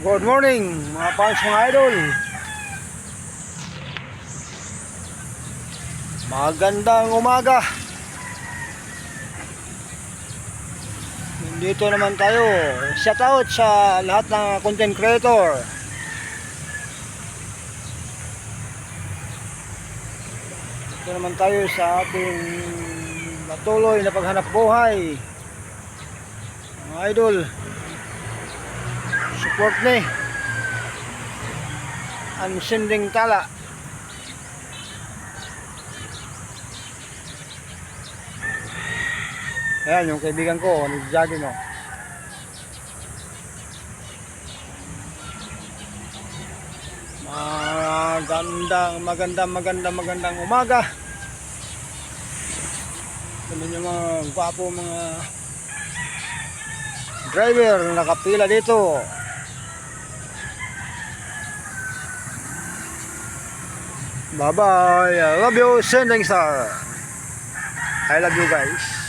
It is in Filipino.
Good morning mga fans, mga idol. Magandang umaga. Dito naman tayo. Shout out sa lahat ng content creator. Dito naman tayo sa ating patuloy na paghanap buhay. Mga idol, support ni ang sinding tala. Ayan yung kaibigan ko, nag-jogging, oh. Magandang umaga. Tignan yung mga gwapo mga driver na nakapila dito. Bye bye. I love you, Sending Star. I love you guys.